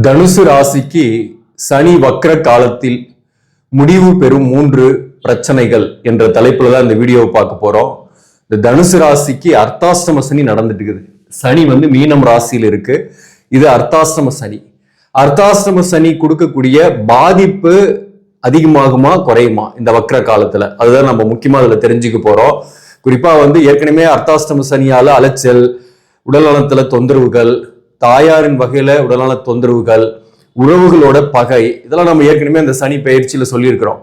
தனுசு ராசிக்கு சனி வக்ர காலத்தில் முடிவு பெறும் 3 பிரச்சனைகள் என்ற தலைப்புல தான் இந்த வீடியோவை பார்க்க போறோம். இந்த தனுசு ராசிக்கு அர்த்தாஷ்டம சனி நடந்துட்டு இருக்குது. சனி மீனம் ராசியில் இருக்கு. இது அர்த்தாஷ்டம சனி. அர்த்தாஷ்டம சனி கொடுக்கக்கூடிய பாதிப்பு அதிகமாகுமா குறையுமா இந்த வக்ர காலத்துல, அதுதான் நம்ம முக்கியமா அதுல தெரிஞ்சுக்க போறோம். குறிப்பா ஏற்கனவே அர்த்தாஷ்டம சனியால அலைச்சல், உடல்நலத்துல தொந்தரவுகள், தாயாரின் வகையில உடல்நல தொந்தரவுகள், உறவுகளோட பகை, இதெல்லாம் நம்ம ஏற்கனவே அந்த சனி பயிற்சியில சொல்லியிருக்கிறோம்.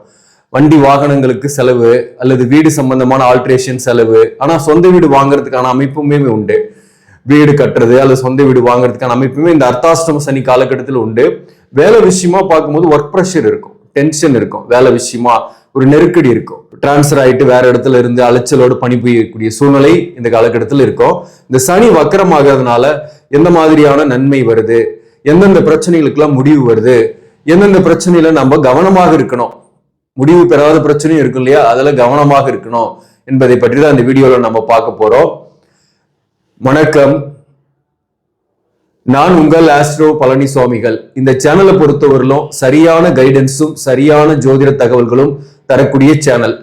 வண்டி வாகனங்களுக்கு செலவு அல்லது வீடு சம்பந்தமான ஆல்ட்ரேஷன் செலவு. ஆனா சொந்த வீடு வாங்குறதுக்கான அமைப்புமே உண்டு. வீடு கட்டுறது அல்லது சொந்த வீடு வாங்குறதுக்கான அமைப்புமே இந்த அர்த்தாஷ்டம சனி காலகட்டத்தில் உண்டு. வேலை விஷயமா பார்க்கும்போது ஒர்க் ப்ரெஷர் இருக்கும், டென்ஷன் இருக்கும், வேலை விஷயமா ஒரு நெருக்கடி இருக்கும். டிரான்ஸ்பர் ஆயிட்டு வேற இடத்துல இருந்து அலைச்சலோடு பணிபுரியக்கூடிய சூழ்நிலை இந்த காலகட்டத்தில் இருக்கும். இந்த சனி வக்கரமாகிறதுனால எந்த மாதிரியான நன்மை வருது, எந்தெந்த பிரச்சனைகளுக்கெல்லாம் முடிவு வருது, எந்தெந்த பிரச்சனையில நம்ம கவனமாக இருக்கணும், முடிவு பெறாத பிரச்சனையும் இருக்கும் இல்லையா, அதுல கவனமாக இருக்கணும் என்பதை பற்றி தான் இந்த வீடியோல நம்ம பார்க்க போறோம். வணக்கம், நான் உங்கள் ஆஸ்ட்ரோ பழனிசாமிகள். இந்த சேனலை பொறுத்தவரையிலும் சரியான கைடன்ஸும் சரியான ஜோதிட தகவல்களும் தரக்கூடிய சேனல்.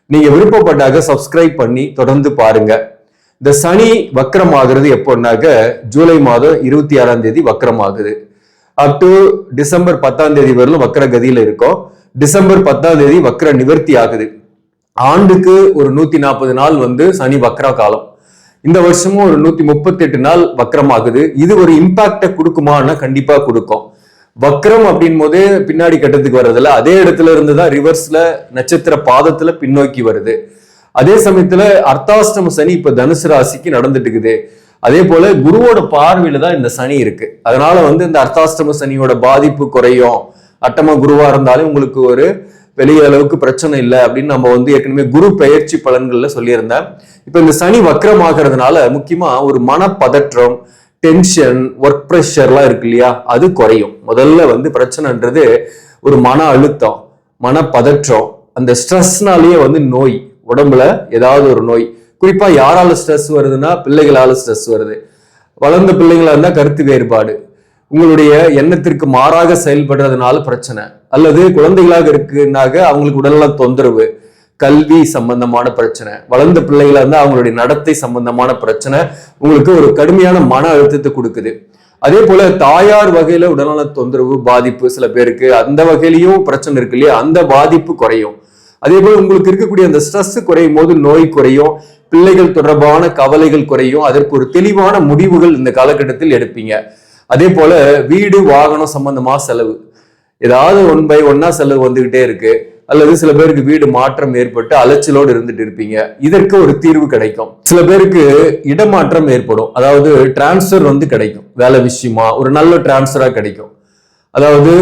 நீங்க விருப்பப்பட்டாக சப்ஸ்கிரைப் பண்ணி தொடர்ந்து பாருங்க. இந்த சனி வக்கரமாகிறது எப்போன்னாக்க ஜூலை மாதம் 26ஆம் தேதி வக்கரமாகுது. அப் டு டிசம்பர் 10ஆம் தேதி வரலும் வக்கர கதியில இருக்கும். டிசம்பர் 10ஆம் தேதி வக்கர நிவர்த்தி ஆகுது. ஆண்டுக்கு ஒரு 140 நாள் சனி வக்கர காலம். இந்த வருஷமும் ஒரு 138 நாள் வக்கரமாகுது. இது ஒரு இம்பாக்ட கொடுக்குமான்னா கண்டிப்பா கொடுக்கும். வக்கரம் அப்படின் போதே பின்னாடி கட்டத்துக்கு வர்றதுல அதே இடத்துல இருந்துதான் ரிவர்ஸ்ல நட்சத்திர பாதத்துல பின்னோக்கி வருது. அதே சமயத்துல அர்த்தாஷ்டம சனி இப்ப தனுசு ராசிக்கு நடந்துட்டு இருக்குது. அதே போல குருவோட பார்வையில தான் இந்த சனி இருக்கு. அதனால இந்த அர்த்தாஷ்டம சனியோட பாதிப்பு குறையும். அட்டம குருவா இருந்தாலும் உங்களுக்கு ஒரு வெளிய அளவுக்கு பிரச்சனை இல்லை அப்படின்னு நம்ம ஏற்கனவே குரு பெயர்ச்சி பலன்கள்ல சொல்லியிருந்தேன். இப்ப இந்த சனி வக்கரமாகிறதுனால முக்கியமா ஒரு மனப்பதற்றம், டென்ஷன், ஒர்க் ப்ரெஷர்லாம் இருக்கு இல்லையா, அது குறையும். முதல்ல பிரச்சனைன்றது ஒரு மன அழுத்தம், மனப்பதற்றம், அந்த ஸ்ட்ரெஸ்னாலேயே நோய், உடம்புல ஏதாவது ஒரு நோய். குறிப்பா யாரால ஸ்ட்ரெஸ் வருதுன்னா பிள்ளைகளால ஸ்ட்ரெஸ் வருது. வளர்ந்த பிள்ளைங்களா இருந்தா கருத்து வேறுபாடு, உங்களுடைய எண்ணத்திற்கு மாறாக செயல்படுறதுனால பிரச்சனை, அல்லது குழந்தைகளாக இருக்குன்னாக அவங்களுக்கு உடல்நல தொந்தரவு, கல்வி சம்பந்தமான பிரச்சனை, வளர்ந்த பிள்ளைகளா இருந்தா அவங்களுடைய நடத்தை சம்பந்தமான பிரச்சனை உங்களுக்கு ஒரு கடுமையான மன அழுத்தத்தை கொடுக்குது. அதே போல தாயார் வகையில உடல்நல தொந்தரவு பாதிப்பு சில பேருக்கு, அந்த வகையிலையும் பிரச்சனை இருக்கு இல்லையா, அந்த பாதிப்பு குறையும். அதே போல உங்களுக்கு இருக்கக்கூடிய அந்த ஸ்ட்ரெஸ் குறையும் போது நோய் குறையும், பிள்ளைகள் தொடர்பான கவலைகள் குறையும். அதற்கு ஒரு தெளிவான முடிவுகள் இந்த காலகட்டத்தில் எடுப்பீங்க. அதே போல வீடு வாகனம் சம்பந்தமா செலவு, ஏதாவது 1 by 1 செலவு வந்துகிட்டே இருக்கு, அல்லது சில பேருக்கு வீடு மாற்றம் ஏற்பட்டு அலைச்சலோடு இருந்துட்டு இருப்பீங்க. இதற்கு ஒரு தீர்வு கிடைக்கும். சில பேருக்கு இடமாற்றம் ஏற்படும், அதாவது டிரான்ஸ்பர் கிடைக்கும். வேலை விஷயமா ஒரு நல்ல டிரான்ஸ்பரா கிடைக்கும். அதாவது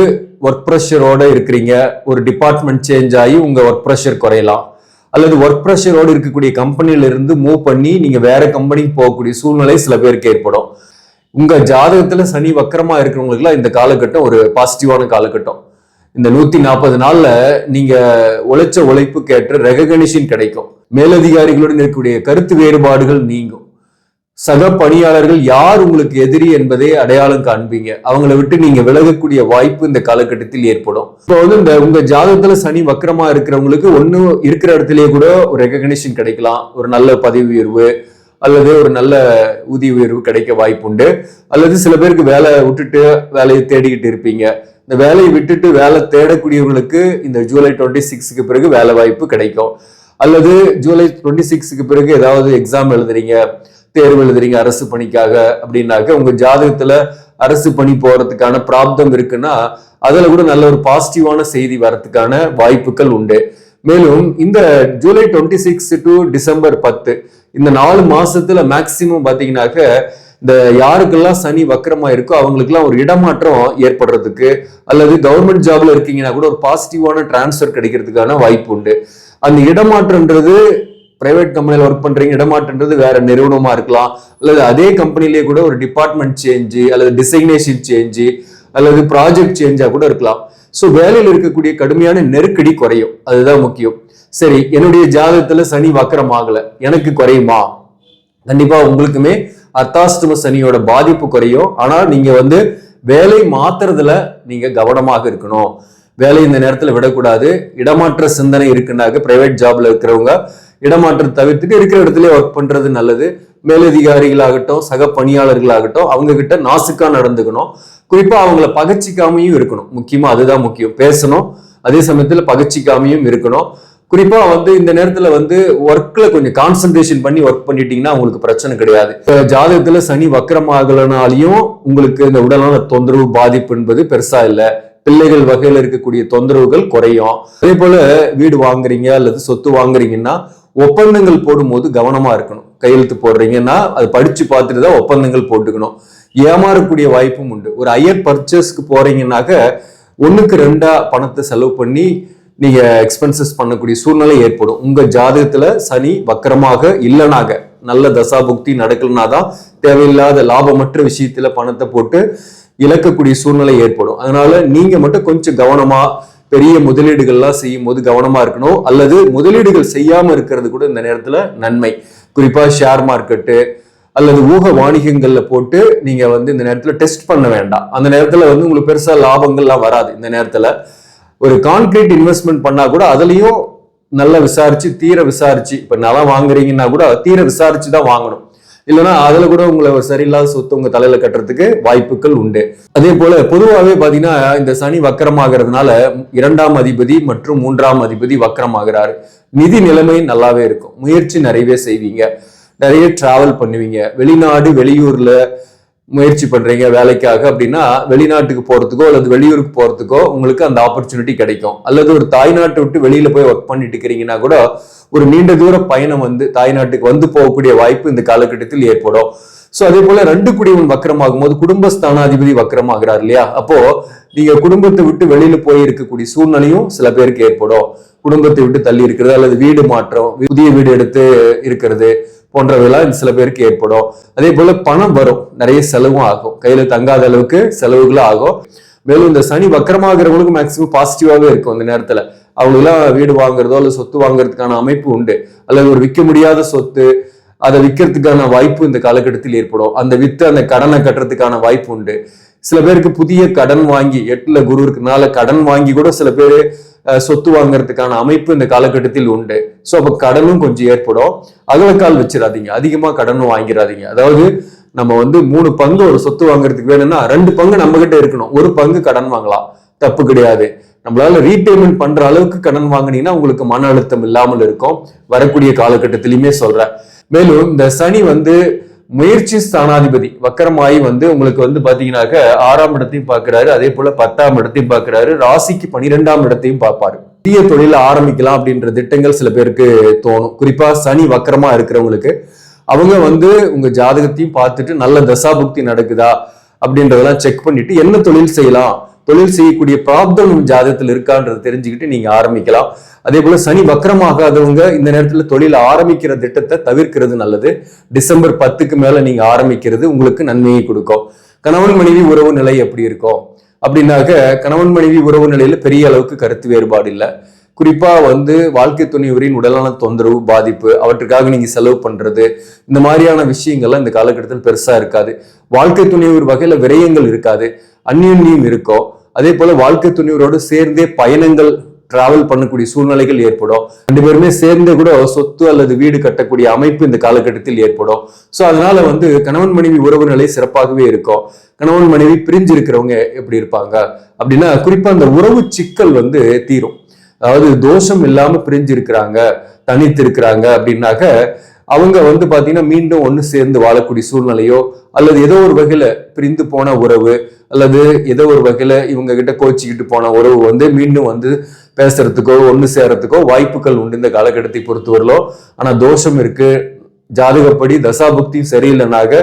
ஒர்க் ப்ரெஷரோட இருக்கிறீங்க, ஒரு டிபார்ட்மெண்ட் சேஞ்ச் ஆகி உங்க ஒர்க் ப்ரெஷர் குறையலாம், அல்லது ஒர்க் ப்ரெஷரோடு இருக்கக்கூடிய கம்பெனில இருந்து மூவ் பண்ணி நீங்க வேற கம்பெனிக்கு போகக்கூடிய சூழ்நிலை சில பேருக்கு ஏற்படும். உங்க ஜாதகத்துல சனி வக்கரமா இருக்கிறவங்களுக்குலாம் இந்த காலகட்டம் ஒரு பாசிட்டிவான காலகட்டம். இந்த 140 நாள்ல நீங்க உழைச்ச உழைப்புக்கு ஏற்ற ரெகக்னிஷன் கிடைக்கும். மேலதிகாரிகளுடன் இருக்கக்கூடிய கருத்து வேறுபாடுகள் நீங்கும். சக பணியாளர்கள் யார் உங்களுக்கு எதிரி என்பதை அடையாளம் காண்பீங்க. அவங்களை விட்டு நீங்க விலகக்கூடிய வாய்ப்பு இந்த காலகட்டத்தில் ஏற்படும். இப்போ இந்த உங்க ஜாதகத்துல சனி வக்கரமா இருக்கிறவங்களுக்கு ஒண்ணு இருக்கிற இடத்துலயே கூட ஒரு ரெகக்னிஷன் கிடைக்கலாம், ஒரு நல்ல பதவி உயர்வு அல்லது ஒரு நல்ல ஊதிய உயர்வு கிடைக்க வாய்ப்பு உண்டு. அல்லது சில பேருக்கு வேலை விட்டுட்டு வேலையை தேடிக்கிட்டு இருப்பீங்க. இந்த வேலையை விட்டுட்டு வேலை தேடக்கூடியவர்களுக்கு இந்த ஜூலை 26க்கு பிறகு வேலை வாய்ப்பு கிடைக்கும். அல்லது ஜூலை 26க்கு பிறகு ஏதாவது எக்ஸாம் எழுதுறீங்க, தேர்வு எழுதுறீங்க அரசு பணிக்காக அப்படின்னாக்க உங்க ஜாதகத்துல அரசு பணி போறதுக்கான பிராப்தம் இருக்குன்னா அதுல கூட நல்ல ஒரு பாசிட்டிவான செய்தி வரதுக்கான வாய்ப்புகள் உண்டு. மேலும் இந்த ஜூலை 26 டு டிசம்பர் 10 இந்த 4 மாசத்துல மேக்சிமம் பாத்தீங்கன்னாக்க இந்த யாருக்கெல்லாம் சனி வக்கரமா இருக்கோ அவங்களுக்குலாம் ஒரு இடமாற்றம் ஏற்படுறதுக்கு, அல்லது கவர்மெண்ட் ஜாப்ல இருக்கீங்கன்னா கூட ஒரு பாசிட்டிவான டிரான்ஸ்பர் கிடைக்கிறதுக்கான வாய்ப்பு உண்டு. அந்த இடமாற்றம்ன்றது பிரைவேட் கம்பெனில ஒர்க் பண்றீங்க, இடமாற்றம்ன்றது வேற நிறுவனமா இருக்கலாம், அல்லது அதே கம்பெனிலேயே கூட ஒரு டிபார்ட்மெண்ட் சேஞ்சு அல்லது டிசைனேஷன் சேஞ்சு அல்லது ப்ராஜெக்ட் சேஞ்சா கூட இருக்கலாம். ஸோ வேலையில் இருக்கக்கூடிய கடுமையான நெருக்கடி குறையும், அதுதான் முக்கியம். சரி, என்னுடைய ஜாதகத்துல சனி வக்கரம் ஆகல, எனக்கு குறையுமா? கண்டிப்பா உங்களுக்குமே அர்த்தாஷ்டம சனியோட பாதிப்பு குறையும். ஆனா நீங்க வேலை மாத்துறதுல நீங்க கவனமாக இருக்கணும். வேலை இந்த நேரத்துல விடக்கூடாது. இடமாற்ற சிந்தனை இருக்குன்னாக்க பிரைவேட் ஜாப்ல இருக்கிறவங்க இடமாற்றம் தவிர்த்துட்டு இருக்கிற இடத்துல ஒர்க் பண்றது நல்லது. மேலதிகாரிகளாகட்டும் சக பணியாளர்களாகட்டும் அவங்க கிட்ட நாசுக்கா நடந்துக்கணும். குறிப்பா அவங்கள பகச்சிக்காமையும் இருக்கணும். முக்கியமா அதுதான் முக்கியம். பேசணும், அதே சமயத்துல பகச்சிக்காமையும் இருக்கணும். குறிப்பா இந்த நேரத்துல ஒர்க்ல கொஞ்சம் கான்சென்ட்ரேஷன் பண்ணி ஒர்க் பண்ணிட்டீங்கன்னா உங்களுக்கு பிரச்சனை கிடையாது. ஜாதகத்துல சனி வக்கரமாகலனாலையும் உங்களுக்கு இந்த உடலான தொந்தரவு பாதிப்பு என்பது பெருசா இல்லை. பிள்ளைகள் வகையில இருக்கக்கூடிய தொந்தரவுகள் குறையும். அதே போல வீடு வாங்குறீங்க அல்லது சொத்து வாங்குறீங்கன்னா ஒப்பந்தங்கள் போடும்போது கவனமா இருக்கணும். கையெழுத்து போடுறீங்கன்னா அது படிச்சு பார்த்துட்டு தான் ஒப்பந்தங்கள் போட்டுக்கணும். ஏமாறக்கூடிய வாய்ப்பும் உண்டு. ஒரு ஹையர் பர்ச்சேஸ்க்கு போறீங்கன்னாக்க 1க்கு 2 பணத்தை செலவு பண்ணி நீங்க எக்ஸ்பென்சஸ் பண்ணக்கூடிய சூழ்நிலை ஏற்படும். உங்க ஜாதகத்துல சனி வக்கரமாக இல்லைனாக நல்ல தசாபுக்தி நடக்கலனாதான் தேவையில்லாத லாபமற்ற விஷயத்துல பணத்தை போட்டு இழக்கக்கூடிய சூழ்நிலை ஏற்படும். அதனால நீங்க மட்டும் கொஞ்சம் கவனமா பெரிய முதலீடுகள்லாம் செய்யும் போது கவனமா இருக்கணும். அல்லது முதலீடுகள் செய்யாம இருக்கிறது கூட இந்த நேரத்துல நன்மை. குறிப்பா ஷேர் மார்க்கெட்டு அல்லது ஊக வாணிகங்கள்ல போட்டு நீங்க இந்த நேரத்துல டெஸ்ட் பண்ண வேண்டாம். அந்த நேரத்துல உங்களுக்கு பெருசா லாபங்கள்லாம் வராது. இந்த நேரத்துல ஒரு கான்கிரீட் இன்வெஸ்ட்மெண்ட் பண்ணா கூட அதுலயும் நல்லா விசாரிச்சு தீர விசாரிச்சு, இப்ப நிலம் வாங்குறீங்கன்னா கூட தீர விசாரிச்சு தான் வாங்கணும். இல்லைன்னா அதுல கூட உங்களை ஒரு சரியில்லாத சொத்து உங்க தலையில கட்டுறதுக்கு வாய்ப்புகள் உண்டு. அதே போல பொதுவாகவே பாத்தீங்கன்னா இந்த சனி வக்கரமாகிறதுனால 2ஆம் அதிபதி மற்றும் 3ஆம் அதிபதி வக்கரமாகிறாரு. நிதி நிலைமை நல்லாவே இருக்கும். முயற்சி நிறையவே செய்வீங்க. நிறைய டிராவல் பண்ணுவீங்க. வெளிநாடு வெளியூர்ல முயற்சி பண்றீங்க வேலைக்காக அப்படின்னா வெளிநாட்டுக்கு போறதுக்கோ அல்லது வெளியூருக்கு போறதுக்கோ உங்களுக்கு அந்த ஆப்பர்ச்சுனிட்டி கிடைக்கும். அல்லது ஒரு தாய்நாட்டை விட்டு வெளியில போய் ஒர்க் பண்ணிட்டு இருக்கிறீங்கன்னா கூட ஒரு நீண்ட தூர பயணம் தாய்நாட்டுக்கு போகக்கூடிய வாய்ப்பு இந்த காலகட்டத்தில் ஏற்படும். சோ அதே போல 2 குடிவன் வக்கரமாகும் போது குடும்பஸ்தானாதிபதி வக்கரமாகிறார் இல்லையா? அப்போ நீங்க குடும்பத்தை விட்டு வெளியில போய் இருக்கக்கூடிய சூழ்நிலையும் சில பேருக்கு ஏற்படும். குடும்பத்தை விட்டு தள்ளி இருக்கிறது அல்லது வீடு மாற்றம், புதிய வீடு எடுத்து இருக்கிறது போன்றவையெல்லாம் சில பேருக்கு ஏற்படும். அதே போல பணம் வரும், நிறைய செலவும் ஆகும். கையில தங்காத அளவுக்கு செலவுகளும் ஆகும். மேலும் இந்த சனி வக்கரமாகிறவங்களுக்கு மேக்சிமம் பாசிட்டிவாவே இருக்கும். இந்த நேரத்துல அவங்களெல்லாம் வீடு வாங்குறதோ அல்லது சொத்து வாங்குறதுக்கான அமைப்பு உண்டு. அல்லது ஒரு விற்க முடியாத சொத்து அதை விற்கிறதுக்கான வாய்ப்பு இந்த காலகட்டத்தில் ஏற்படும். அந்த வித்து அந்த கடனை கட்டுறதுக்கான வாய்ப்பு உண்டு. சில பேருக்கு புதிய கடன் வாங்கி 8ல குரு இருக்கனால கடன் வாங்கி கூட சில பேரு சொத்து வாங்குறதுக்கான அமைப்பு இந்த காலகட்டத்தில் உண்டு. சோ அப்ப கடனும் கொஞ்சம் ஏற்படும். அகலக்கால் வச்சிடாதீங்க, அதிகமா கடனும் வாங்கிடாதீங்க. அதாவது நம்ம 3 பங்கு ஒரு சொத்து வாங்குறதுக்கு வேணும்னா 2 பங்கு நம்ம கிட்ட இருக்கணும். 1 பங்கு கடன் வாங்கலாம், தப்பு கிடையாது. நம்மளால ரீபேமெண்ட் பண்ற அளவுக்கு கடன் வாங்கினீங்கன்னா உங்களுக்கு மன அழுத்தம் இல்லாமல் இருக்கும். வரக்கூடிய காலகட்டத்திலுமே சொல்றேன். மேலும் இந்த சனி முயற்சி ஸ்தானாதிபதி வக்கரமாயி உங்களுக்கு பாத்தீங்கன்னாக்க 6ஆம் இடத்தையும் பார்க்கிறாரு. அதே போல 10ஆம் இடத்தையும் பார்க்கிறாரு. ராசிக்கு 12ஆம் இடத்தையும் பார்ப்பாரு. புதிய தொழில ஆரம்பிக்கலாம் அப்படின்ற திட்டங்கள் சில பேருக்கு தோணும். குறிப்பா சனி வக்கரமா இருக்கிறவங்களுக்கு அவங்க உங்க ஜாதகத்தையும் பார்த்துட்டு நல்ல தசாபுக்தி நடக்குதா அப்படின்றதெல்லாம் செக் பண்ணிட்டு என்ன தொழில் செய்யலாம், தொழில் செய்யக்கூடிய பிராப்தம் ஜாதகத்தில் இருக்கான்றது தெரிஞ்சுக்கிட்டு நீங்க ஆரம்பிக்கலாம். அதே போல சனி வக்கரமாகாதவங்க இந்த நேரத்துல தொழில் ஆரம்பிக்கிற திட்டத்தை தவிர்க்கிறது நல்லது. டிசம்பர் 10க்கு மேல நீங்க ஆரம்பிக்கிறது உங்களுக்கு நன்மையை கொடுக்கும். கணவன் மனைவி உறவு நிலை எப்படி இருக்கும் அப்படின்னாக்க கணவன் மனைவி உறவு நிலையில பெரிய அளவுக்கு கருத்து வேறுபாடு இல்லை. குறிப்பா வாழ்க்கை துணைவரின் உடலான தொந்தரவு பாதிப்பு அவற்றுக்காக நீங்க செலவு பண்றது இந்த மாதிரியான விஷயங்கள்லாம் இந்த காலகட்டத்தில் பெருசா இருக்காது. வாழ்க்கை துணைவர் வகையில விரயங்கள் இருக்காது, அந்யோன்யம் இருக்கும். அதே போல வாழ்க்கை துணைவரோடு சேர்ந்தே பயணங்கள் டிராவல் பண்ணக்கூடிய சூழ்நிலைகள் ஏற்படும். 2 பேருமே சேர்ந்து கூட சொத்து அல்லது வீடு கட்டக்கூடிய அமைப்பு இந்த காலகட்டத்தில் ஏற்படும். சோ அதனால கணவன் மனைவி உறவு நிலை சிறப்பாகவே இருக்கும். கணவன் மனைவி பிரிஞ்சு இருக்கிறவங்க எப்படி இருப்பாங்க அப்படின்னா குறிப்பா அந்த உறவு சிக்கல் தீரும். அதாவது தோஷம் இல்லாம பிரிஞ்சு இருக்கிறாங்க, தனித்து இருக்கிறாங்க அப்படின்னாக்க அவங்க பாத்தீங்கன்னா மீண்டும் ஒண்ணு சேர்ந்து வாழக்கூடிய சூழ்நிலையோ அல்லது ஏதோ ஒரு வகையில பிரிந்து போன உறவு அல்லது ஏதோ ஒரு வகையில இவங்க கிட்ட கோச்சிக்கிட்டு போன உறவு மீண்டும் பேசுறதுக்கோ ஒண்ணு சேரத்துக்கோ வாய்ப்புகள் உண்டு இந்த காலகட்டத்தை பொறுத்தவரையிலோ. ஆனா தோஷம் இருக்கு, ஜாதகப்படி தசாபுக்தியும் சரியில்லைனாக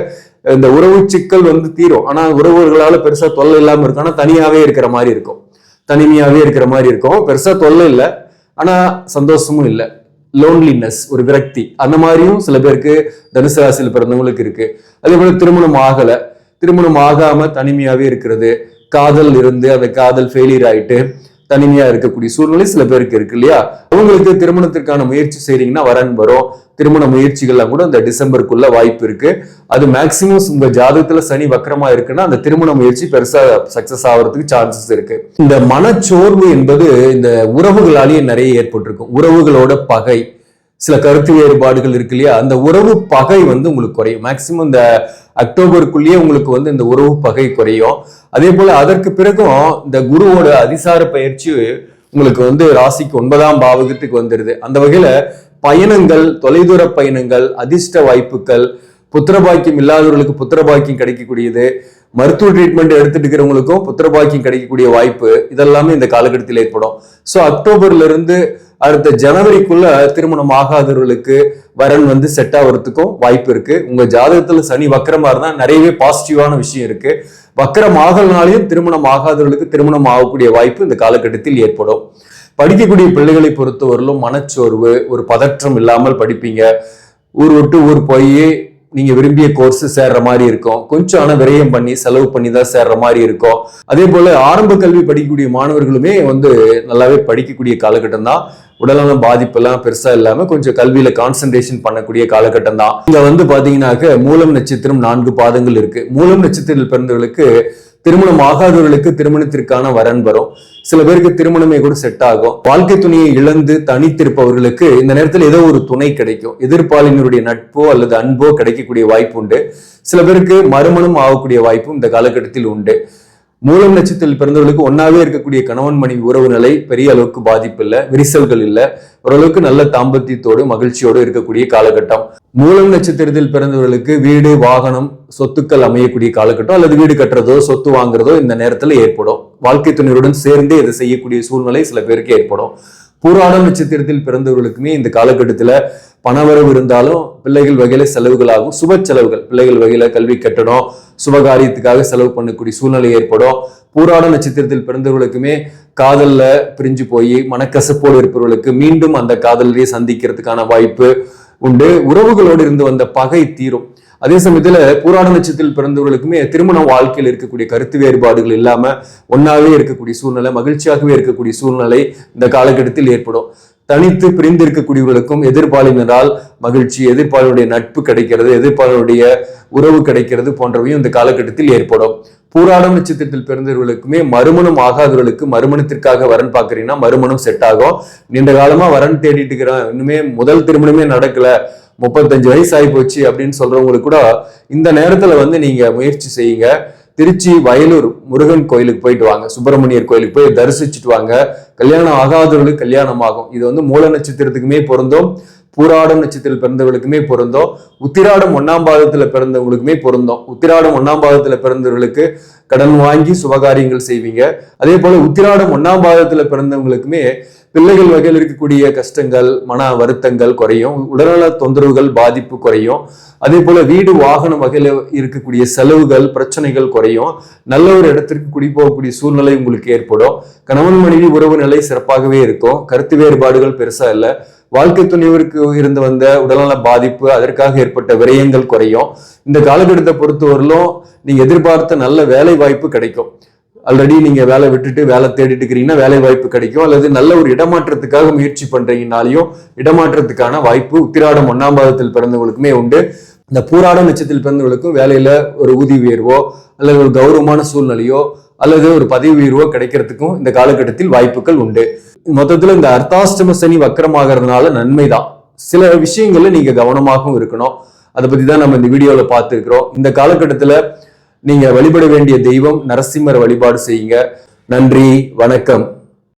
இந்த உறவு சிக்கல் தீரும். ஆனா உறவுகளால பெருசா தொல்லை இல்லாம இருக்கும். ஆனா தனியாவே இருக்கிற மாதிரி இருக்கும், தனிமையாவே இருக்கிற மாதிரி இருக்கும். பெருசா தொல்லை இல்லை, ஆனா சந்தோஷமும் இல்லை. லோன்லினஸ், ஒரு விரக்தி, அந்த மாதிரியும் சில பேருக்கு தனுசு ராசியில் பிறந்தவங்களுக்கு இருக்கு. அதே போல திருமணம் ஆகல, திருமணம் ஆகாம தனிமையாவே இருக்கிறது, காதல் இருந்து அந்த காதல் ஃபெயிலியர் ஆயிட்டு தனிமையா இருக்கக்கூடிய சூழ்நிலை சில பேருக்கு இருக்கு இல்லையா? அவங்களுக்கு திருமணத்திற்கான முயற்சி செய்றீங்கன்னா வரன் வரும். திருமண முயற்சிகள்லாம் கூட இந்த டிசம்பருக்குள்ள வாய்ப்பு இருக்கு. அது மேக்சிமம் உங்க ஜாதகத்துல சனி வக்கரமா இருக்குன்னா அந்த திருமண முயற்சி பெருசா சக்சஸ் ஆகிறதுக்கு சான்சஸ் இருக்கு. இந்த மனச்சோர்வு என்பது இந்த உறவுகளாலேயே நிறைய ஏற்பட்டிருக்கும். உறவுகளோட பகை, சில கருத்து வேறுபாடுகள் இருக்கு இல்லையா, அந்த உறவு பகை வந்து உங்களுக்கு குறையும். மேக்சிமம் இந்த அக்டோபருக்குள்ளேயே உங்களுக்கு வந்து இந்த உறவு பகை குறையும். அதே போல அதற்கு பிறகும் இந்த குருவோட அதிசார பயிற்சி உங்களுக்கு வந்து ராசிக்கு 9ஆம் பாவகத்துக்கு வந்துடுது. அந்த வகையில பயணங்கள், தொலைதூர பயணங்கள், அதிர்ஷ்ட வாய்ப்புகள், புத்திரபாக்கியம் இல்லாதவர்களுக்கு புத்திரபாக்கியம் கிடைக்கக்கூடியது, மருத்துவ ட்ரீட்மெண்ட் எடுத்துட்டு இருக்கிறவங்களுக்கும் புத்திரபாக்கியம் கிடைக்கக்கூடிய வாய்ப்பு, இதெல்லாமே இந்த காலகட்டத்தில் ஏற்படும். ஸோ அக்டோபர்ல இருந்து அடுத்த ஜனவரிக்குள்ள திருமணம் ஆகாதவர்களுக்கு வரன் வந்து செட் ஆகிறதுக்கும் வாய்ப்பு இருக்கு. உங்க ஜாதகத்துல சனி வக்கரமா இருந்தா நிறையவே பாசிட்டிவான விஷயம் இருக்கு. வக்கரம் ஆகலனாலையும் திருமணம் ஆகாதவர்களுக்கு திருமணம் ஆகக்கூடிய வாய்ப்பு இந்த காலகட்டத்தில் ஏற்படும். படிக்கக்கூடிய பிள்ளைகளை பொறுத்தவரையிலும் மனச்சோர்வு, ஒரு பதற்றம் இல்லாமல் படிப்பீங்க. ஊர் விட்டு ஊர் போய் நீங்க விரும்பிய கோர்ஸ் சேர்ற மாதிரி இருக்கும். கொஞ்சம் ஆனா விரயம் பண்ணி செலவு பண்ணி தான் சேர்ற மாதிரி இருக்கும். அதே போல ஆரம்ப கல்வி படிக்கக்கூடிய மாணவர்களுமே வந்து நல்லாவே படிக்கக்கூடிய காலகட்டம் தான். உடல்நல பாதிப்பு எல்லாம் பெருசா இல்லாம கொஞ்சம் கல்வியில கான்சென்ட்ரேஷன் பண்ணக்கூடிய காலகட்டம் தான். இங்க வந்து பாத்தீங்கன்னாக்க மூலம் நட்சத்திரம் 4 பாதங்கள் இருக்கு. மூலம் நட்சத்திரத்தில் பிறந்தவர்களுக்கு திருமணம் ஆகாதவர்களுக்கு திருமணத்திற்கான வரன் வரும். சில பேருக்கு திருமணமே கூட செட் ஆகும். வாழ்க்கை துணையை இழந்து தனித்திருப்பவர்களுக்கு இந்த நேரத்தில் ஏதோ ஒரு துணை கிடைக்கும். எதிர்ப்பாளினருடைய நட்போ அல்லது அன்போ கிடைக்கக்கூடிய வாய்ப்பு உண்டு. சில பேருக்கு மறுமணம் ஆகக்கூடிய வாய்ப்பும் இந்த காலகட்டத்தில் உண்டு. மூலம் நட்சத்திரத்தில் பிறந்தவர்களுக்கு ஒன்னாவே இருக்கக்கூடிய கணவன் மனைவி உறவு நிலை பெரிய அளவுக்கு பாதிப்பு இல்லை, விரிசல்கள் இல்லை, ஓரளவுக்கு நல்ல தாம்பத்தியத்தோடு மகிழ்ச்சியோடு இருக்கக்கூடிய காலகட்டம். மூலம் நட்சத்திரத்தில் பிறந்தவர்களுக்கு வீடு, வாகனம், சொத்துக்கள் அமையக்கூடிய காலகட்டம், அல்லது வீடு கட்டுறதோ சொத்து வாங்குறதோ இந்த நேரத்துல ஏற்படும். வாழ்க்கை துணையுடன் சேர்ந்தே இதை செய்யக்கூடிய சூழ்நிலை சில பேருக்கு ஏற்படும். பூராடம் நட்சத்திரத்தில் பிறந்தவர்களுக்குமே இந்த காலகட்டத்துல பணவரவு இருந்தாலும் பிள்ளைகள் வகையில செலவுகளாகும். சுப செலவுகள், பிள்ளைகள் வகையில கல்வி கட்டணம், சுபகாரியத்துக்காக செலவு பண்ணக்கூடிய சூழ்நிலை ஏற்படும். பூராட நட்சத்திரத்தில் பிறந்தவர்களுக்குமே காதல்ல பிரிஞ்சு போய் மனக்கசப்போடு இருப்பவர்களுக்கு மீண்டும் அந்த காதலையே சந்திக்கிறதுக்கான வாய்ப்பு உண்டு. உறவுகளோடு இருந்து வந்த பகை தீரும். அதே சமயத்துல பூராட நட்சத்திரத்தில் பிறந்தவர்களுக்குமே திருமண வாழ்க்கையில் இருக்கக்கூடிய கருத்து வேறுபாடுகள் இல்லாம ஒன்னாவே இருக்கக்கூடிய சூழ்நிலை, மகிழ்ச்சியாகவே இருக்கக்கூடிய சூழ்நிலை இந்த காலகட்டத்தில் ஏற்படும். தனித்து பிரிந்து இருக்கக்கூடியவர்களுக்கும் எதிர்ப்பாளினரால் மகிழ்ச்சி, எதிர்ப்பாளனுடைய நட்பு கிடைக்கிறது, எதிர்ப்பாளனுடைய உறவு கிடைக்கிறது போன்றவையும் இந்த காலகட்டத்தில் ஏற்படும். பூராடம் நட்சத்திரத்தில் பிறந்தவர்களுக்குமே மறுமணம் ஆகாதவர்களுக்கு மறுமணத்திற்காக வரன் பாக்குறீங்கன்னா மறுமணம் செட் ஆகும். நீண்ட காலமா வரன் தேடிட்டு இருக்கிறேன், இன்னுமே முதல் திருமணமே நடக்கல, 35 வயசு ஆகி போச்சு அப்படின்னு சொல்றவங்களுக்கு கூட இந்த நேரத்துல வந்து நீங்க முயற்சி செய்யுங்க. திருச்சி வயலூர் முருகன் கோயிலுக்கு போயிட்டு வாங்க, சுப்பிரமணியர் கோயிலுக்கு போய் தரிசிச்சுட்டு வாங்க. கல்யாணம் ஆகாதவர்களுக்கு கல்யாணம் ஆகும். இது வந்து மூல நட்சத்திரத்துக்குமே பொருந்தும், பூராடம் நட்சத்திரத்தில் பிறந்தவர்களுக்குமே பொருந்தும், உத்திராடம் 1ஆம் பாதத்துல பிறந்தவங்களுக்குமே பொருந்தும். உத்திராடம் 1ஆம் பாதத்துல பிறந்தவர்களுக்கு கடன் வாங்கி சுபகாரியங்கள் செய்வீங்க. அதே போல உத்திராடம் 1ஆம் பாதத்துல பிறந்தவங்களுக்குமே பிள்ளைகள் வகையில் இருக்கக்கூடிய கஷ்டங்கள், மன வருத்தங்கள் குறையும், உடல்நல தொந்தரவுகள் பாதிப்பு குறையும். அதே போல வீடு வாகனம் வகையில இருக்கக்கூடிய செலவுகள் பிரச்சனைகள் குறையும். நல்ல ஒரு இடத்திற்கு குடி போகக்கூடிய சூழ்நிலை உங்களுக்கு ஏற்படும். கணவன் மனைவி உறவு நிலை சிறப்பாகவே இருக்கும். கருத்து வேறுபாடுகள் பெருசா இல்லை. வாழ்க்கை துணைவருக்கு இருந்து வந்த உடல்நல பாதிப்பு, அதற்காக ஏற்பட்ட விரயங்கள் குறையும். இந்த காலகட்டத்தை பொறுத்தவரையிலும் நீங்க எதிர்பார்த்த நல்ல வேலை வாய்ப்பு கிடைக்கும். ஆல்ரெடி நீங்க வேலை விட்டுட்டு வேலை தேடிட்டு இருக்கிறீங்கன்னா வேலை வாய்ப்பு கிடைக்கும். அல்லது நல்ல ஒரு இடமாற்றத்துக்காக முயற்சி பண்றீங்கனாலையும் இடமாற்றத்துக்கான வாய்ப்பு உத்திராடம் 1ஆம் பாதத்தில் பிறந்தவங்களுக்குமே உண்டு. இந்த பூராடம் நட்சத்திரத்தில் பிறந்தவங்களுக்கும் வேலையில ஒரு ஊதிய உயர்வோ அல்லது ஒரு கௌரவமான சூழ்நிலையோ அல்லது ஒரு பதவி உயர்வோ கிடைக்கிறதுக்கும் இந்த காலகட்டத்தில் வாய்ப்புகள் உண்டு. மொத்தத்துல இந்த அர்த்தாஷ்டம சனி வக்கரமாகிறதுனால நன்மைதான். சில விஷயங்கள்ல நீங்க கவனமாகவும் இருக்கணும். அதை பத்தி தான் நம்ம இந்த வீடியோல பார்த்துருக்கிறோம். இந்த காலகட்டத்துல நீங்க வழிபட வேண்டிய தெய்வம் நரசிம்மர் வழிபாடு செய்யுங்க. நன்றி, வணக்கம்.